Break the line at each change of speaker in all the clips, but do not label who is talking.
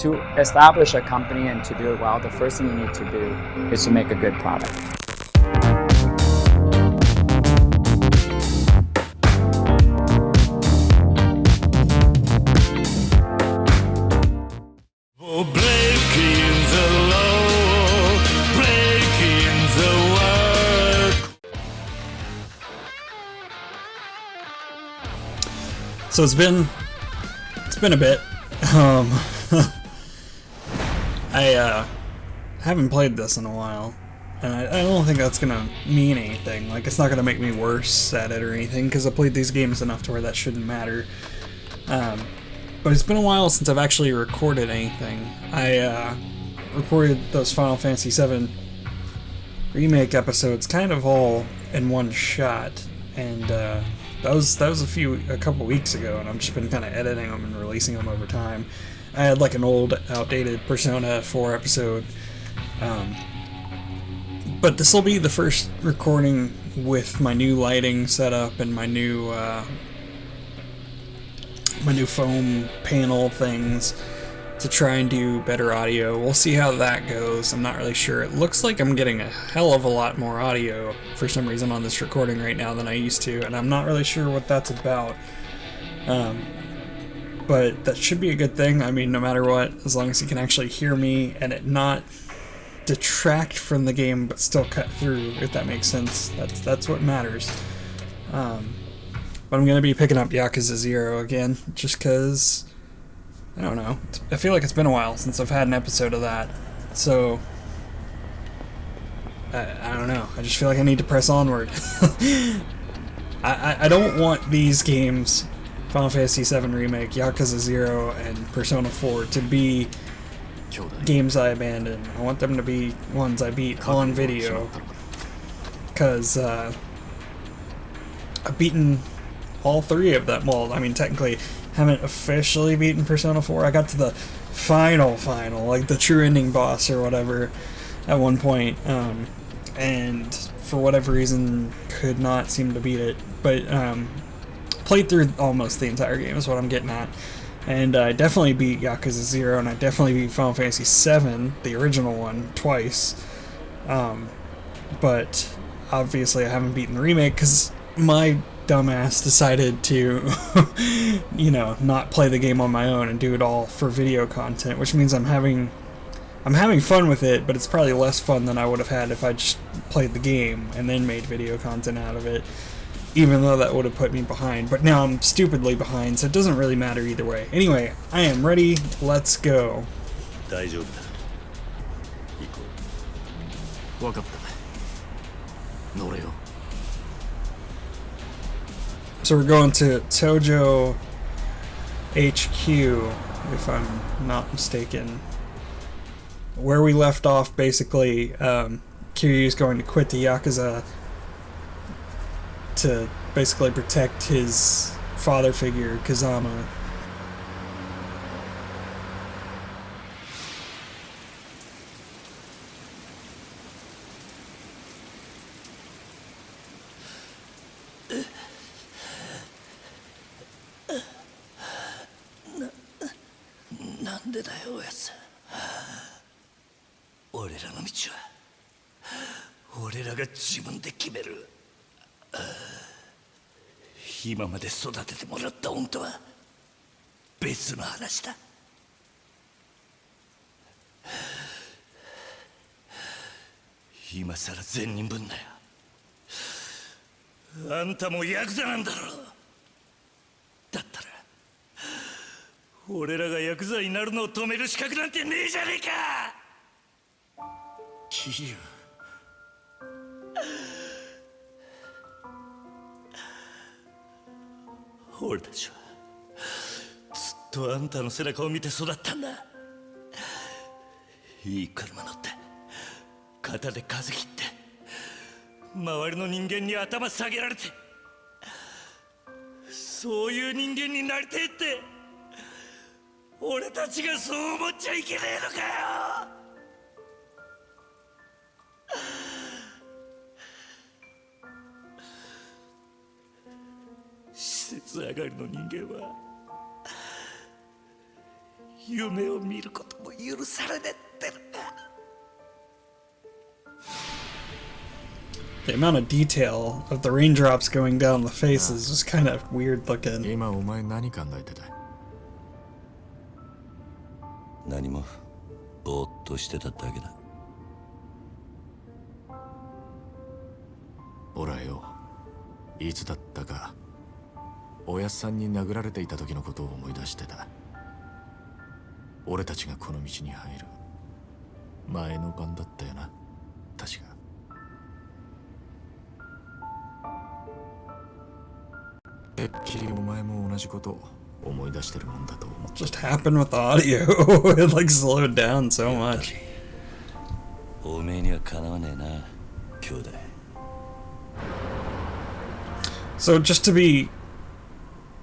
To establish a company and to do it well, the first thing you need to do is to make a good product.
So it's been a bit. I haven't played this in a while, and I don't think that's gonna mean anything. Like, it's not gonna make me worse at it or anything, because I played these games enough to where that shouldn't matter. But it's been a while since I've actually recorded anything. I recorded those Final Fantasy VII remake episodes kind of all in one shot, and that was a couple weeks ago, and I've just been kind of editing them and releasing them over time. I had like an old, outdated Persona 4 episode, but this will be the first recording with my new lighting setup and my new foam panel things to try and do better audio. We'll see how that goes. I'm not really sure. It looks like I'm getting a hell of a lot more audio for some reason on this recording right now than I used to, and I'm not really sure what that's about. But that should be a good thing. I mean, no matter what, as long as you can actually hear me and it not detract from the game but still cut through, if that makes sense. That's what matters. But I'm going to be picking up Yakuza 0 again, just because, I don't know, I feel like it's been a while since I've had an episode of that. So, I don't know, I just feel like I need to press onward. I don't want these games, Final Fantasy VII Remake, Yakuza 0, and Persona 4, to be games I abandon. I want them to be ones I beat on video, because I've beaten all three of them. Well, I mean, technically, haven't officially beaten Persona 4. I got to the final, like the true ending boss or whatever, at one point, and for whatever reason, could not seem to beat it. But, played through almost the entire game is what I'm getting at. And I definitely beat Yakuza 0, and I definitely beat Final Fantasy VII, the original one, twice. But obviously I haven't beaten the remake because my dumbass decided to, not play the game on my own and do it all for video content, which means I'm having fun with it, but it's probably less fun than I would have had if I just played the game and then made video content out of it. Even though that would have put me behind. But now I'm stupidly behind, so it doesn't really matter either way. Anyway, I am ready. Let's go. So we're going to Tojo HQ, if I'm not mistaken. Where we left off, basically, Kiryu's going to quit the Yakuza to basically protect his father figure, Kazama.
Kiryu. 俺たちはずっとあんたの背中を見て育ったんだ。いい車乗って肩で風切って周りの人間に頭下げられて、そういう人間になりてえって俺たちがそう思っちゃいけねえのかよ。施設上がりの人間は夢を見ることも許されねってる。
The amount of detail of the raindrops going down the face is just kind of weird looking.
今お前何考えてた？
何もぼーっとしてただけだ。
ほらよ、いつだったかおやっさんに殴られていた時のことを思い出してた。俺たちがこの道に入る前の晩だったよな、確か。てっきりお前も同じこと思い出してるもんだと思う。
Just happened with the audio. It like slowed down so much.
おめえにはかなわねえな、兄弟。
So just to be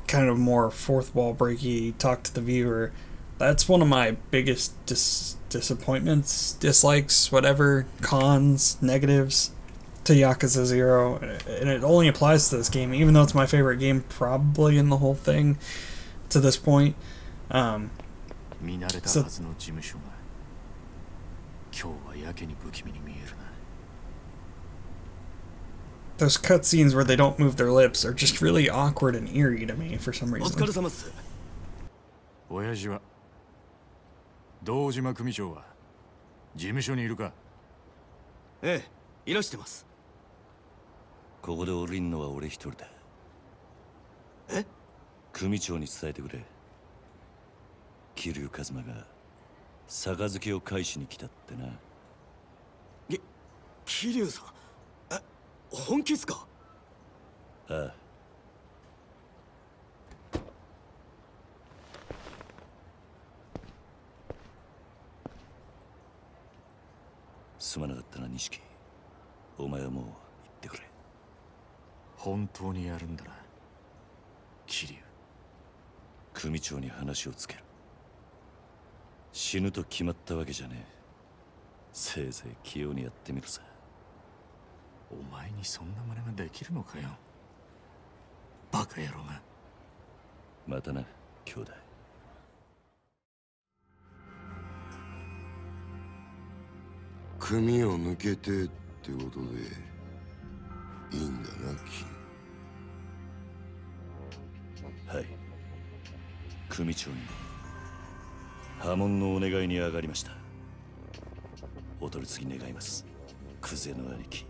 kind of more fourth wall breaky, talk to the viewer, that's one of my biggest disappointments, dislikes, whatever, cons, negatives to Yakuza 0, and it only applies to this game, even though it's my favorite game probably in the whole thing to this point.
見慣れたはずの事務所が今日はやけに不気味に見えるな。
Those cutscenes where they don't move their lips are just really awkward and eerie to me for some
お疲れ
reason.
様っす。
親父は堂島組長は事務所にいるか？
ええ、いらしてます。ここで降りんのは俺一人だ。え？組長に伝えてくれ。桐生一馬が杯を返しに来たってな。桐生さん、え、本気っすか？ああ。すまなかったな、錦。お前はもう行ってくれ。
本当にやるんだな、桐生。
組長に話をつける。死ぬと決まったわけじゃねえ。せいぜい器用にやってみるさ。
お前にそんな真似ができるのかよ、バカ野郎が。
またな、兄弟。
組を抜けてってことでいいんだな、
はい。組長に破門のお願いに上がりました。お取り次ぎ願います、クゼの兄貴。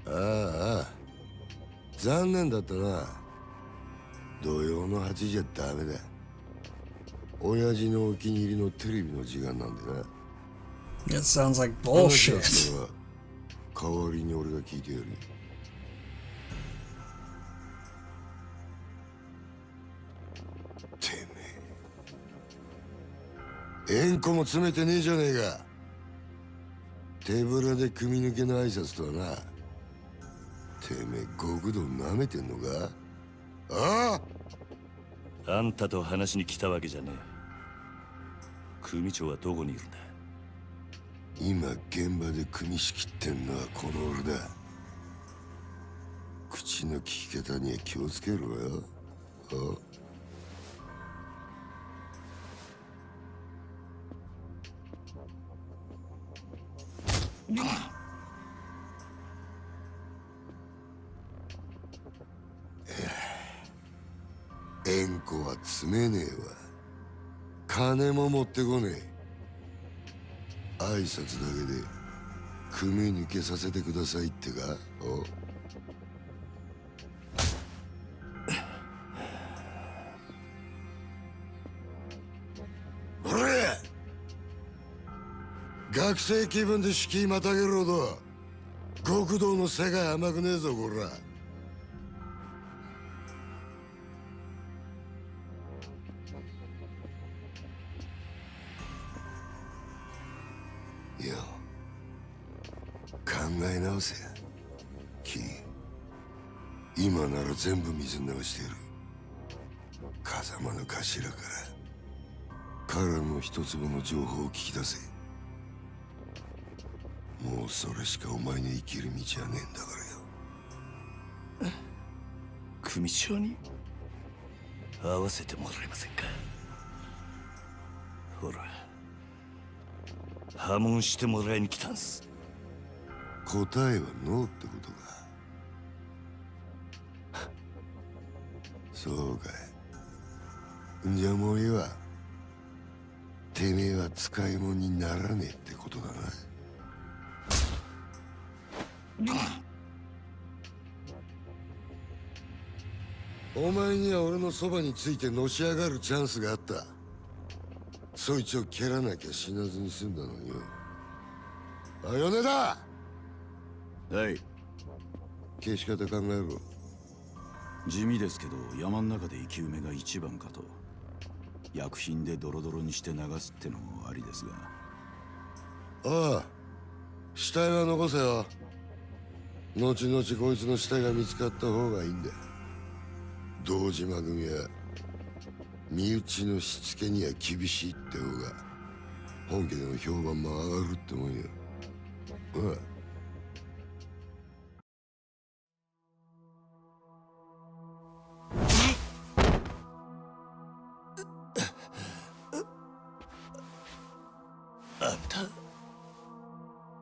ああ、残念だったな。土曜の8時じゃダメだ。親父のお気に入りのテレビの時間なんでな。
It sounds like
話だ
bullshit.
ったら代わりに俺が聞いてやる。てめえ、縁故も詰めてねえじゃねえか。手ぶらで組み抜けの挨拶とはな。てめえ極道舐めてんのか？ああ、
あんたと話しに来たわけじゃねえ。組長はどこにいるんだ？
今現場で組み仕切ってんのはこの俺だ。口の利き方には気をつけろよ。縁故は詰めねえわ。金も持ってこねえ。挨拶だけで組抜けさせてくださいってか？おれ！学生気分で敷居またげるほど極道の世界甘くねえぞ、こら。よ、考え直せ。キー、今なら全部水に流してやる。風間の頭から彼の一粒の情報を聞き出せ。もうそれしかお前の生きる道はねえんだからよ。
組長に会わせてもらえませんか。ほら、破門してもらいに来たんす。
答えはノーってことか。そうかい。じゃあもういいわ。てめえは使い物にならねえってことだな。お前には俺のそばについてのし上がるチャンスがあった。そいつを蹴らなきゃ死なずに済んだのによ。あ、米だ。
はい。
消し方考えろ。
地味ですけど山ん中で生き埋めが一番かと。薬品でドロドロにして流すってのもありですが。
ああ、死体は残せよ。後々こいつの死体が見つかった方がいいんだ。堂島組は身内のしつけには厳しいって方が本家での評判も上がるってもんよ。ああ。
あんた、あ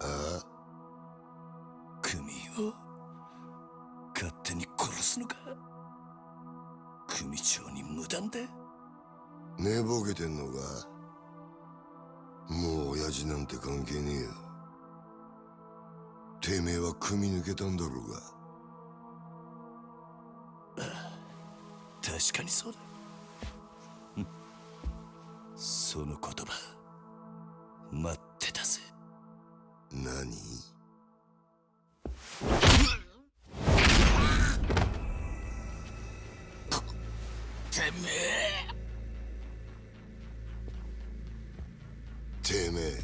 あ、組を勝手に殺すのか。組長に無断で。
寝ぼけてんのか。もう親父なんて関係ねえよ。てめえは組み抜けたんだろうが。
確かにそうだ。その言葉待ってたぜ。
何？てめえ、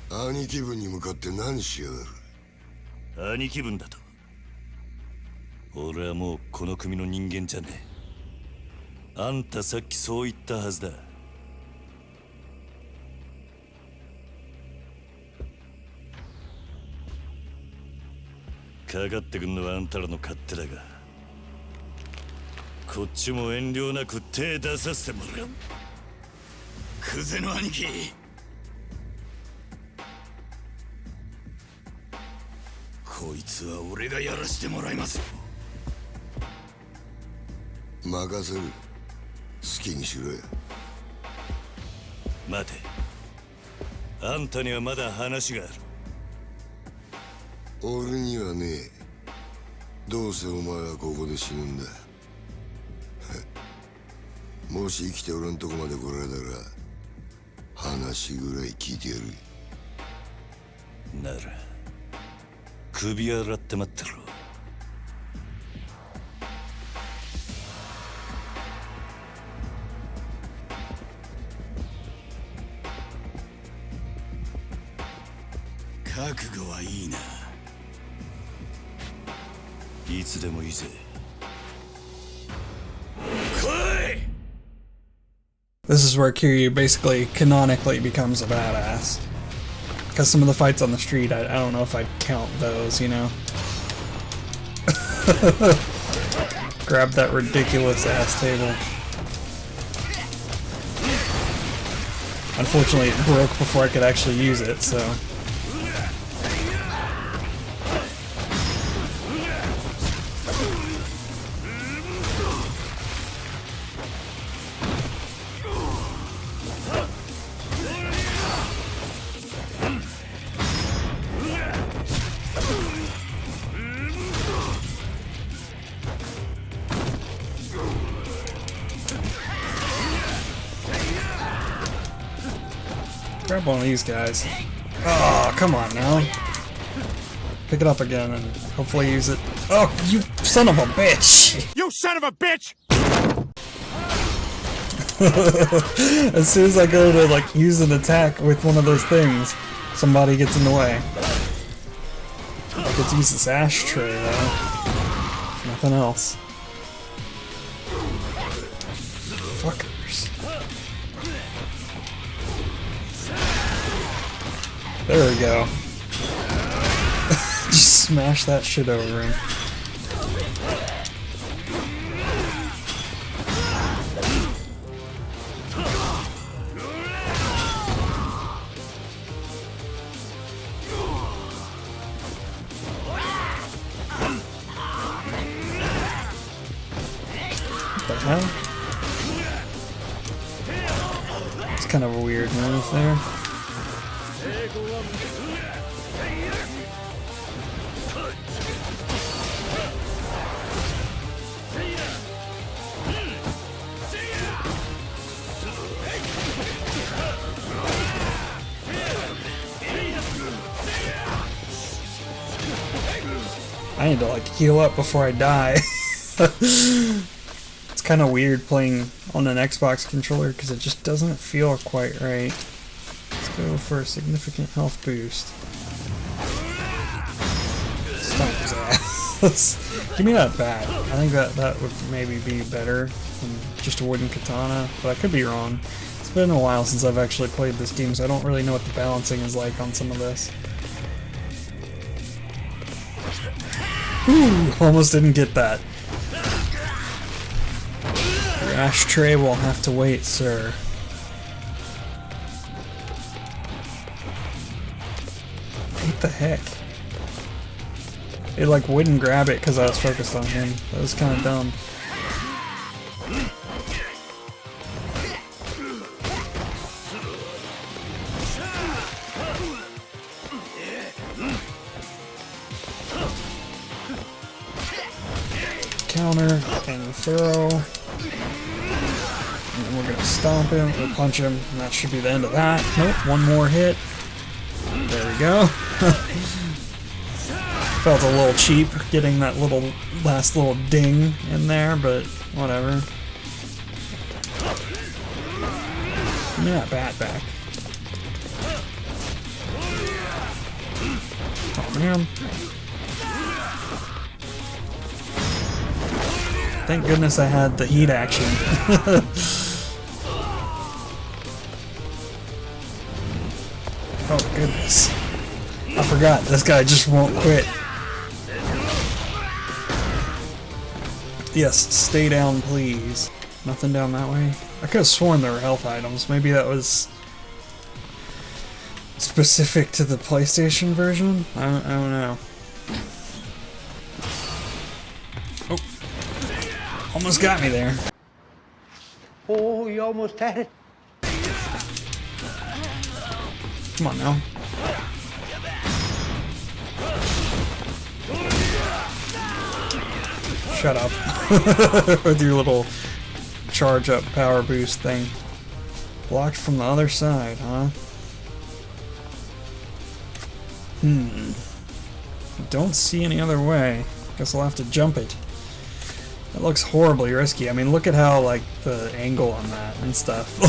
兄貴分に向かって何しやがる。
兄貴分だと。俺はもうこの組の人間じゃねえ。あんたさっきそう言ったはずだ。かかってくんのはあんたらの勝手だが、こっちも遠慮なく手出させてもらう。クゼの兄貴、こいつは俺がやらしてもらいますよ。
任せる。好きにしろや。
待て、あんたにはまだ話がある。
俺にはねえ。どうせお前はここで死ぬんだ。もし生きて俺んとこまで来られたら話ぐらい聞いてやる。
なら首洗って待ってろ。覚悟はいいな。いつでもいいぜ。来い！
This is where Kiryu basically canonically becomes a badass. Because some of the fights on the street, I don't know if I'd count those, you know? Grab that ridiculous ass table. Unfortunately, it broke before I could actually use it, so... Grab one of these guys. Oh, come on now. Pick it up again and hopefully use it. Oh, you son of a bitch!
You son of a bitch!
As soon as I go to like use an attack with one of those things, somebody gets in the way. I get to use this ashtray though. Nothing else. Fuckers. There we go. Just smash that shit over him. It's kind of a weird move there. I need to like heal up before I die. It's kind of weird playing on an Xbox controller because it just doesn't feel quite right. Let's go for a significant health boost. Stop his ass. Give me that bat. I think that would maybe be better than just a wooden katana, but I could be wrong. It's been a while since I've actually played this game, so I don't really know what the balancing is like on some of this. Ooh, almost didn't get that. Your ashtray will have to wait, sir. What the heck? It like wouldn't grab it because I was focused on him. That was kind of dumb. Counter and throw. And then we're gonna stomp him or punch him, and that should be the end of that. Nope, one more hit. There we go. Felt a little cheap getting that last little ding in there, but whatever. Give me that bat back. Oh man. Thank goodness I had the heat action. Oh goodness. I forgot, this guy just won't quit. Yes, stay down please. Nothing down that way? I could have sworn there were health items. Maybe that was specific to the PlayStation version? I don't know. Oh, almost got me there.
Oh, you almost had it.
Come on now. Shut up. With your little charge up power boost thing. Blocked from the other side, huh? Don't see any other way. Guess I'll have to jump it. That looks horribly risky. I mean, look at how, like, the angle on that and stuff.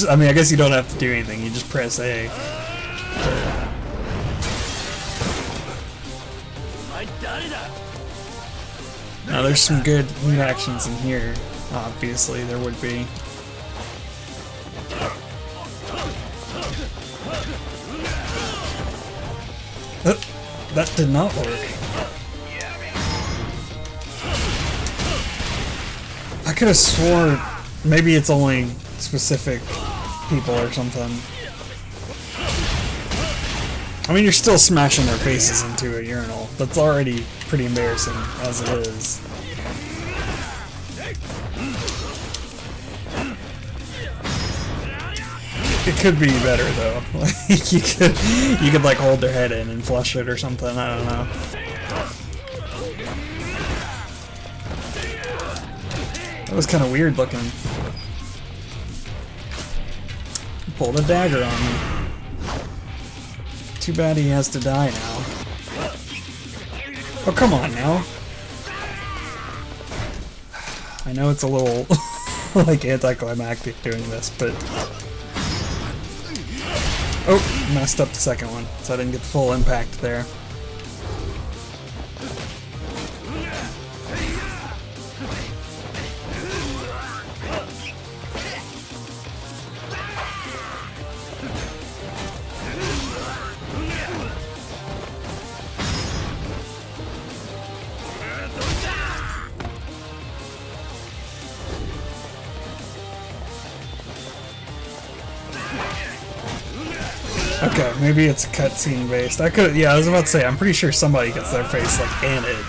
I mean, I guess you don't have to do anything. You just press A. Now, there's some good heat actions in here. Obviously, there would be. That did not work. I could have sworn maybe it's only specific people or something. I mean, you're still smashing their faces into a urinal. That's already pretty embarrassing as it is. It could be better though. Like you could like hold their head in and flush it or something. I don't know. That was kind of weird looking. He pulled a dagger on me. Too bad he has to die now. Oh, come on now. I know it's a little like anticlimactic doing this, but oh, messed up the second one, so I didn't get the full impact there. Okay, maybe it's cutscene based. Yeah, I was about to say, I'm pretty sure somebody gets their face, like, in it.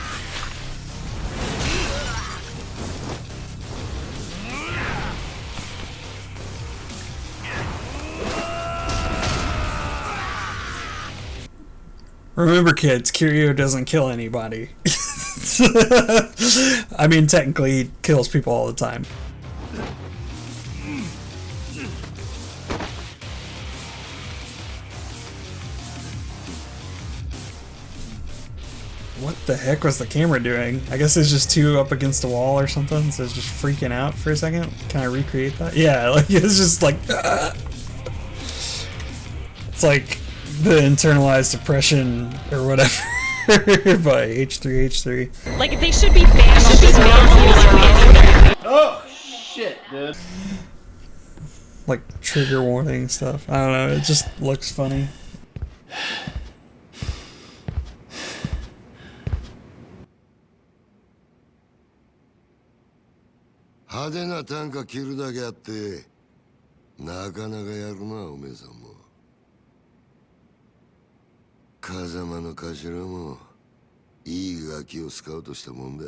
Remember, kids, Kiryu doesn't kill anybody. I mean, technically, he kills people all the time. What the heck was the camera doing? I guess it's just two up against a wall or something, so it's just freaking out for a second. Can I recreate that? Yeah, like, it's just like... It's like the internalized depression or whatever by H3H3.
Like, they should be banned.
Oh, shit, dude.
Like trigger warning stuff. I don't know, it just looks funny.
派手な短歌切るだけあってなかなかやるなおめえさんも風間の頭もいいガキをスカウトしたもんだ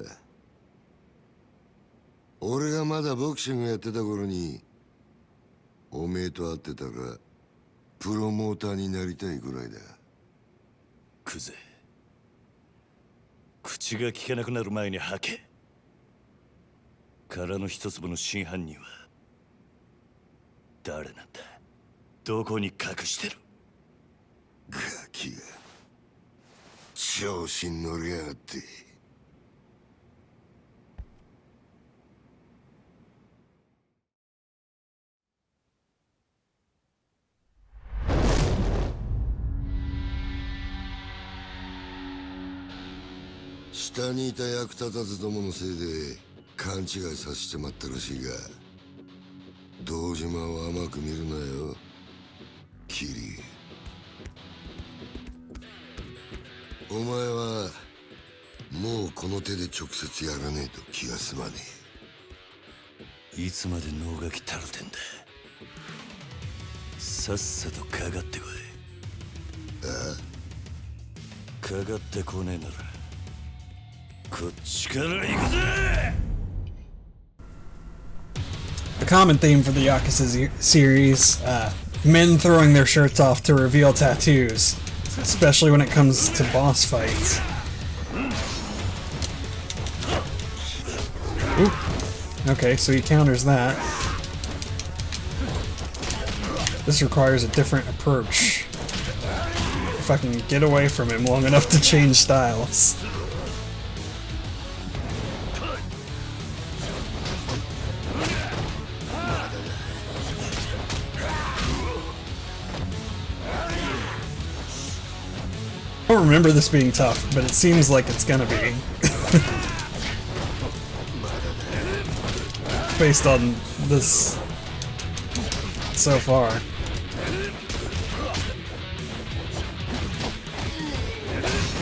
俺がまだボクシングやってた頃におめえと会ってたらプロモーターになりたいぐらいだ
クゼ口が聞けなくなる前に吐け殻の一粒の真犯人は誰なんだどこに隠してる
ガキが調子に乗りやがって下にいた役立たずどものせいで勘違いさせてまったらしいが堂島を甘く見るなよキリお前はもうこの手で直接やらねえと気が済まね
いつまで能書きたるてんださっさとかかってこい
あ
あかかってこねえならこっちから行くぜ
A common theme for the Yakuza series, men throwing their shirts off to reveal tattoos, especially when it comes to boss fights. Ooh. Okay, so he counters that. This requires a different approach. If I can get away from him long enough to change styles. I don't remember this being tough, but it seems like it's gonna be. Based on this so far.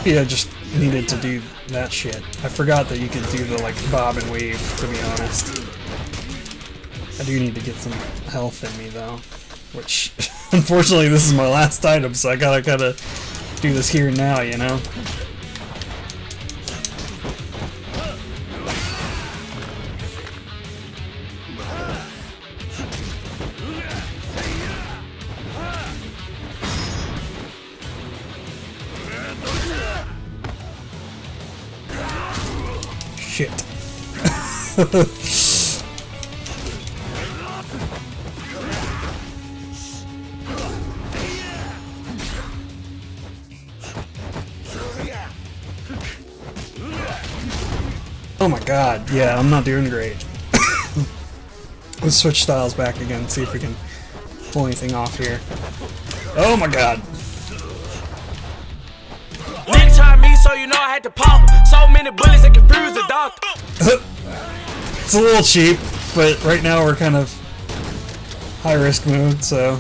Yeah, just needed to do that shit. I forgot that you could do the like bob and weave, to be honest. I do need to get some health in me though, which unfortunately this is my last item, so I gotta do this here and now, you know? Shit. Oh my god, yeah, I'm not doing great. Let's switch styles back again, see if we can pull anything off here. Oh my god.
Next time me, so you know I had to pop so many bullets that confuse the doctor.
It's a little cheap, but right now we're kind of high risk mode, so.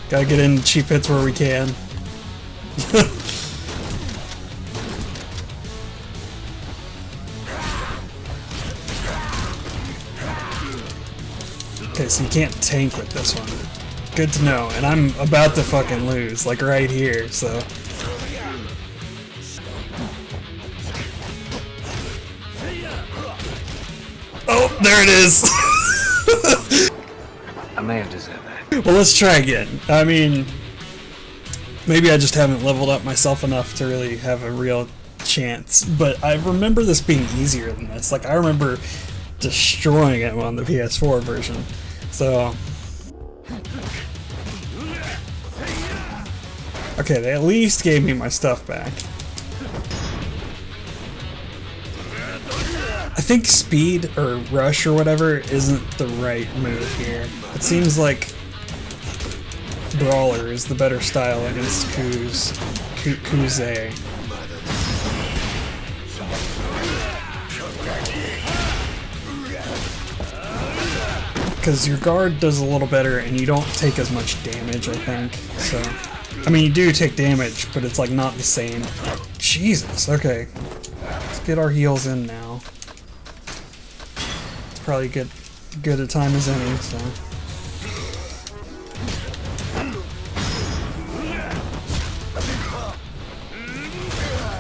Gotta get in cheap hits where we can. Okay, so you can't tank with this one. Good to know, and I'm about to fucking lose, like right here, so. Oh, there it is!
I may have deserved that.
Well, let's try again. I mean, maybe I just haven't leveled up myself enough to really have a real chance, but I remember this being easier than this. Like, I remember destroying it on the PS4 version. So, okay, they at least gave me my stuff back. I think speed or rush or whatever isn't the right move here. It seems like brawler is the better style against Kuze. Because your guard does a little better and you don't take as much damage, I think. So, I mean, you do take damage, but it's like not the same. Jesus, okay. Let's get our heals in now. It's probably good a time as any, so.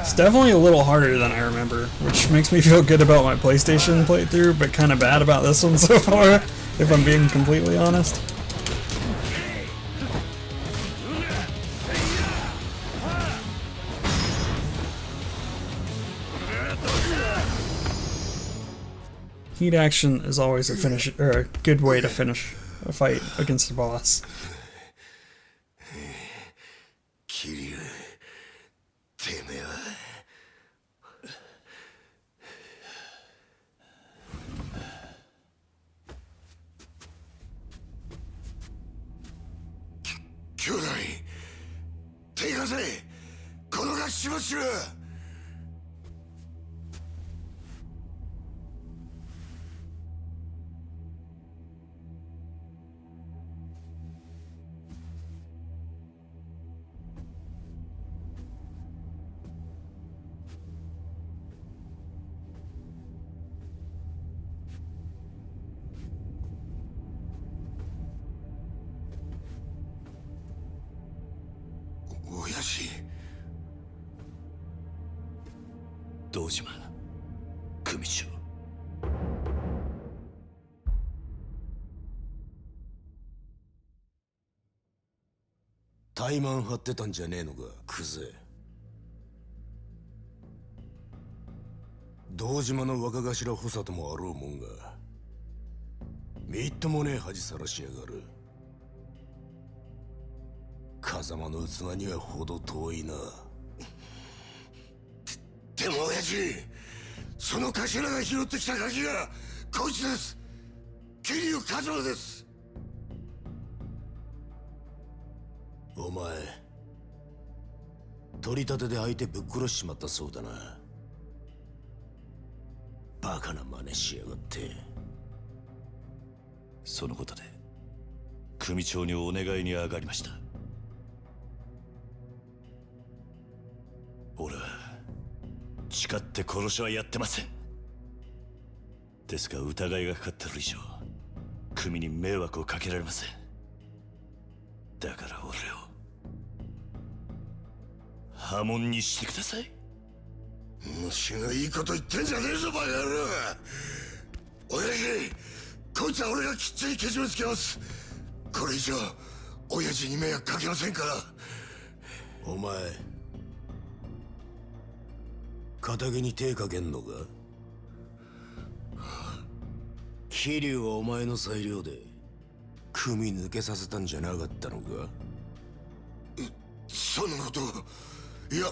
It's definitely a little harder than I remember, which makes me feel good about my PlayStation playthrough, but kind of bad about this one so far, if I'm being completely honest. Heat action is always a good way to finish a fight against a boss.
Kiryu, てめえは兄弟手貸せこのガキしばしら親父
堂島組長
怠慢張ってたんじゃねえのかクゼ堂島の若頭補佐ともあろうもんがみっともねえ恥さらしやがる風間の器にはほど遠いなでも親父その頭が拾ってきた鍵がこいつです桐生一馬ですお前取り立てで相手ぶっ殺しちまったそうだなバカな真似しやがって
そのことで組長にお願いに上がりました俺は誓って殺しはやってませんですが疑いがかかってる以上組に迷惑をかけられませんだから俺を破門にしてください
虫がいいこと言ってんじゃねえぞバカ野郎親父こいつは俺がきっちりけじめつけますこれ以上親父に迷惑かけませんからお前仇に手かけんのか桐生はお前の裁量で組抜けさせたんじゃなかったのかそんなこといや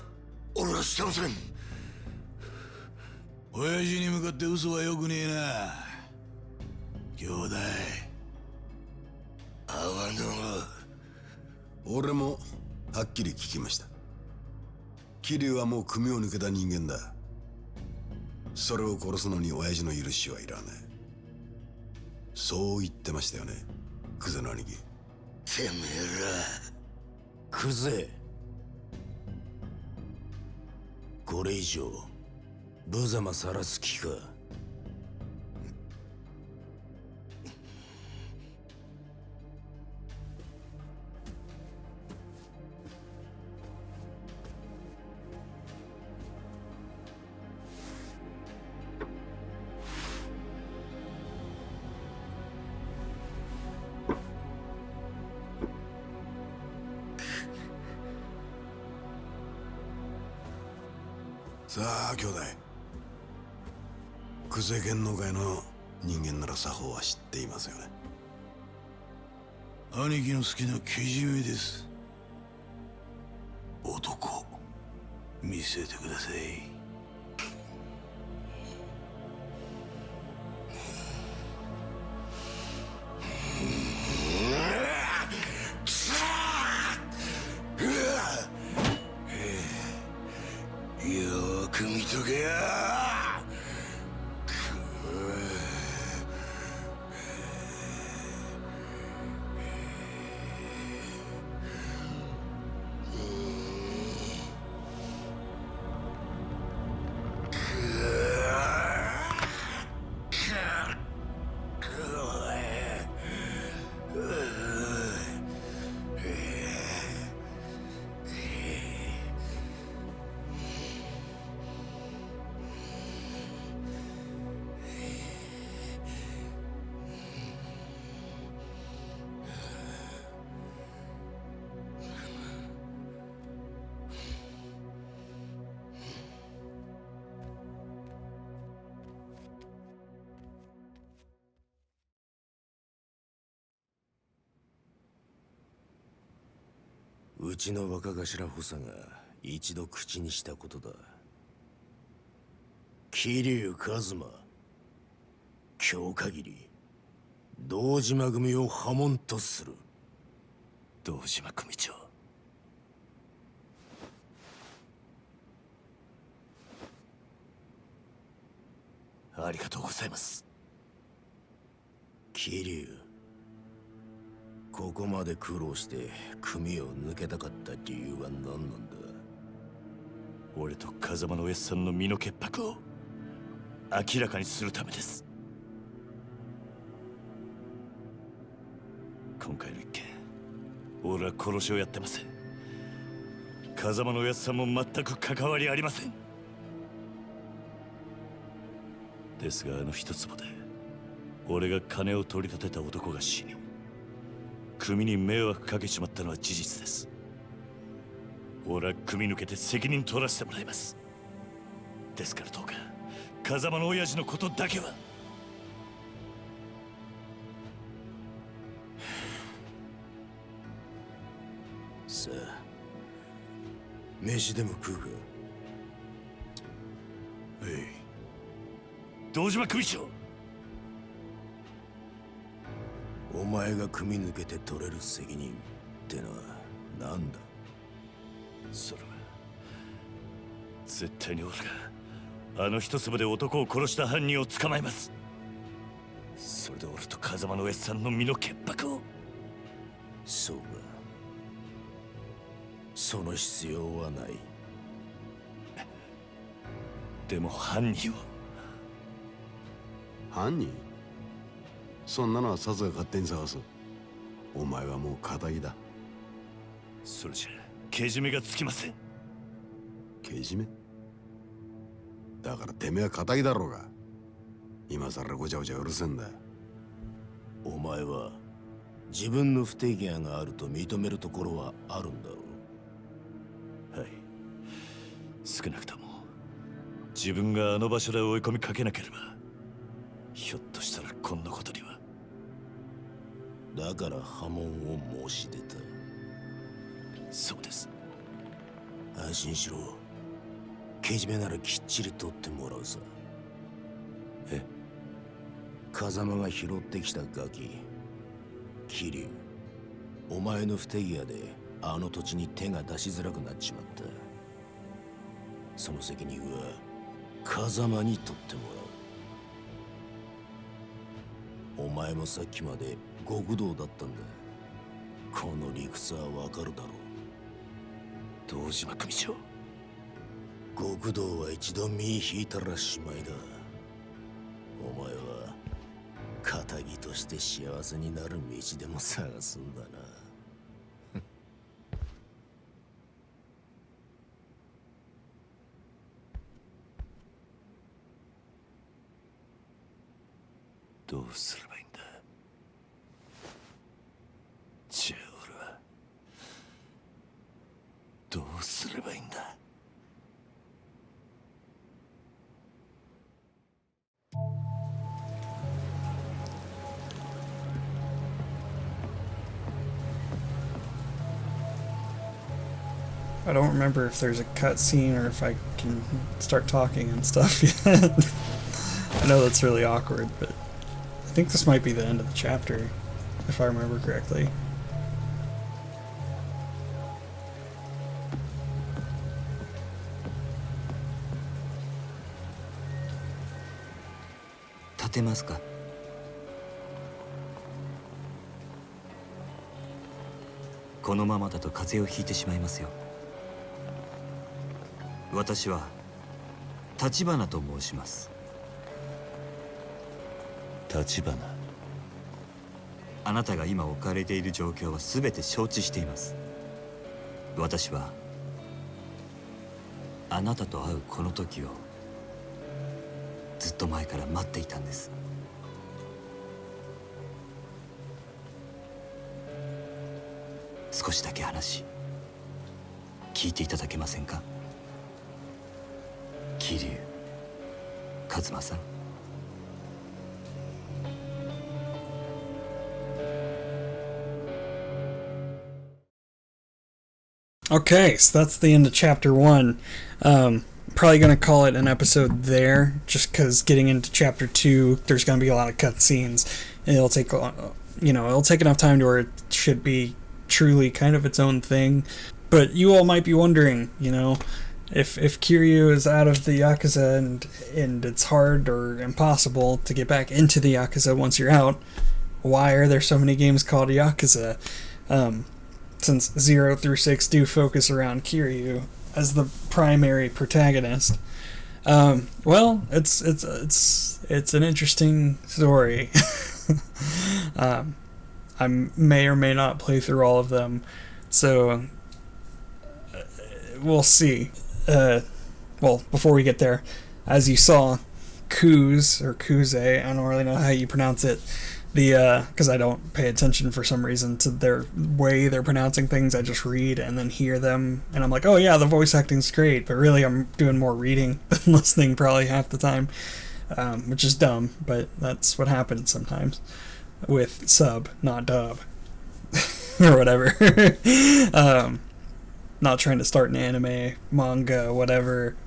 俺はしてません親父に向かって嘘はよくねえな兄弟あわの俺もはっきり聞きました桐生はもう組を抜けた人間だそれを殺すのに親父の許しはいらないそう言ってましたよねクゼの兄貴てめえらクゼこれ以上無様さらす気かさあ兄弟、久世剣能界の人間なら作法は知っていますよね。兄貴の好きなけじめです。男見せてください。よく見とけよ。うちの若頭補佐が一度口にしたことだ。桐生一馬、今日限り堂島組を破門とする。堂島組長、ありがとうございます。桐生、ここまで苦労して組を抜けたかった理由は何なんだ？俺と風間のおやっさんの身の潔白を明らかにするためです。今回の一件、俺は殺しをやってません。風間のおやっさんも全く関わりありません。ですがあの一坪で俺が金を取り立てた男が死に、組に迷惑かけちまったのは事実です。俺は組抜けて責任取らせてもらいます。ですからどうか風間の親父のことだけは。さあ、飯でも食うか。はい、堂島組長、お前が組み抜けて取れる責任ってのは何だ？それは絶対に俺があの一粒で男を殺した犯人を捕まえます。それで俺と風間のおやっさんの身の潔白を。そうか、その必要はない。でも犯人を。
犯人？そんなのはサツが勝手に探す。お前はもう仇だ。
それじゃけじめがつきません。
けじめ？だからてめえは仇だろうが。今さらごちゃごちゃうるせんだ。
お前は自分の不手際があると認めるところはあるんだろう。はい、少なくとも自分があの場所で追い込みかけなければ、ひょっとしたらこんなことには。だから破門を申し出た。そうです。安心しろ。けじめならきっちり取ってもらうさ。え？風間が拾ってきたガキ、桐生、お前の不手際であの土地に手が出しづらくなっちまった。その責任は風間に取ってもらう。お前もさっきまで極道だったんだ。この理屈はわかるだろう。堂島組長、極道は一度身引いたらしまいだ。お前は仇として幸せになる道でも探すんだな。どうすればいいんだ？じゃあ俺はどうすればいいんだ？
I don't remember if there's a cutscene or if I can start talking and stuff yet. I know that's really awkward, but I think this might be the end of the chapter, if I remember correctly.
Tatemasu? このままだと風邪をひいてしまいますよ。私は立花と申します。
立花。
あなたが今置かれている状況は全て承知しています。私はあなたと会うこの時をずっと前から待っていたんです。少しだけ話聞いていただけませんか？桐生一馬さん。
Okay, so that's the end of chapter 1. Probably going to call it an episode there, just because getting into chapter 2, there's going to be a lot of cutscenes. It'll take, it'll take enough time to where it should be truly kind of its own thing. But you all might be wondering, if Kiryu is out of the Yakuza and it's hard or impossible to get back into the Yakuza once you're out, why are there so many games called Yakuza? Since 0 through 6 do focus around Kiryu as the primary protagonist. Well, it's an interesting story. I may or may not play through all of them, so we'll see. Well, before we get there, as you saw, Kuze, or Kuze, I don't really know how you pronounce it, because I don't pay attention for some reason to their way they're pronouncing things. I just read and then hear them, and I'm like, oh yeah, the voice acting's great, but really I'm doing more reading than listening probably half the time, which is dumb, but that's what happens sometimes with sub, not dub, or whatever. Not trying to start an anime, manga, whatever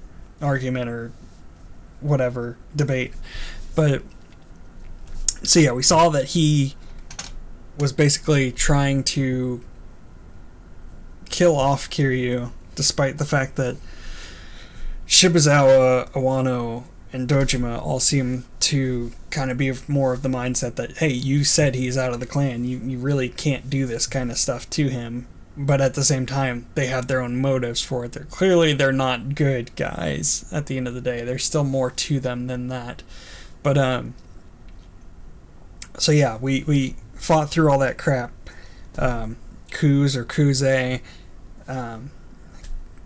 argument or whatever debate, but so yeah, we saw that he was basically trying to kill off Kiryu, despite the fact that Shibuzawa, Awano, and Dojima all seem to kind of be more of the mindset that, hey, you said he's out of the clan, you really can't do this kind of stuff to him. But at the same time, they have their own motives for it. They're not good guys at the end of the day. There's still more to them than that. But, so yeah, we fought through all that crap. Kuze or Kuze.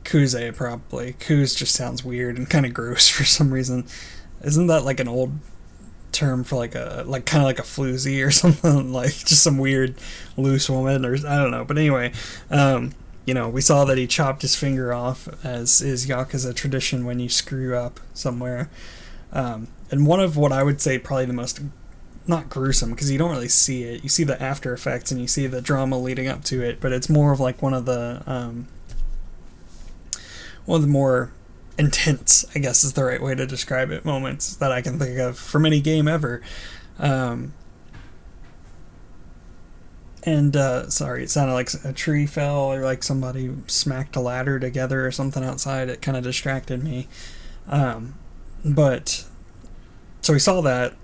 Kuze, probably. Kuze just sounds weird and kind of gross for some reason. Isn't that like an old term for kind of like a floozy or something? Like just some weird loose woman, or I don't know. But anyway, we saw that he chopped his finger off, as is Yakuza tradition when you screw up somewhere. And one of what I would say probably the most, not gruesome, because you don't really see it. You see the after effects and you see the drama leading up to it, but it's more of like one of the more intense, I guess is the right way to describe it, moments that I can think of from any game ever. Sorry, it sounded like a tree fell or like somebody smacked a ladder together or something outside. It kind of distracted me. But so we saw that,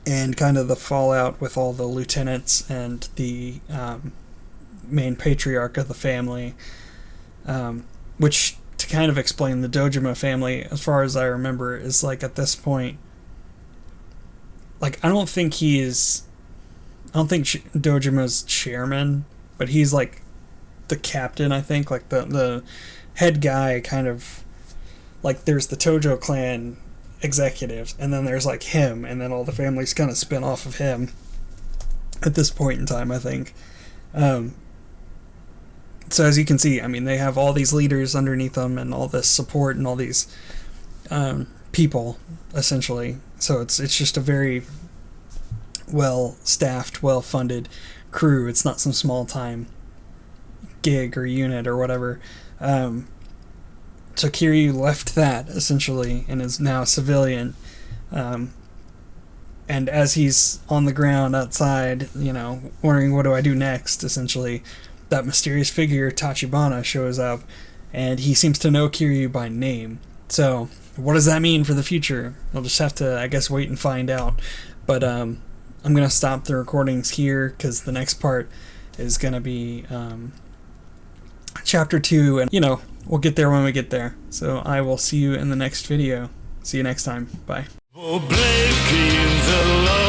and kind of the fallout with all the lieutenants and the main patriarch of the family, which, to kind of explain, the Dojima family, as far as I remember, is like at this point, like I don't think Dojima's chairman, but he's like the captain, I think, like the head guy, kind of like there's the Tojo clan executives, and then there's like him, and then all the families kind of spin off of him at this point in time, I think. So as you can see, I mean, they have all these leaders underneath them and all this support and all these people, essentially. So it's just a very well-staffed, well-funded crew. It's not some small-time gig or unit or whatever. So Kiryu left that, essentially, and is now a civilian. And as he's on the ground outside, you know, wondering what do I do next, essentially, that mysterious figure, Tachibana, shows up, and he seems to know Kiryu by name. So, what does that mean for the future? I'll just have to, I guess, wait and find out. But I'm going to stop the recordings here, because the next part is going to be Chapter 2, and, you know, we'll get there when we get there. So I will see you in the next video. See you next time. Bye.
For breaking the law.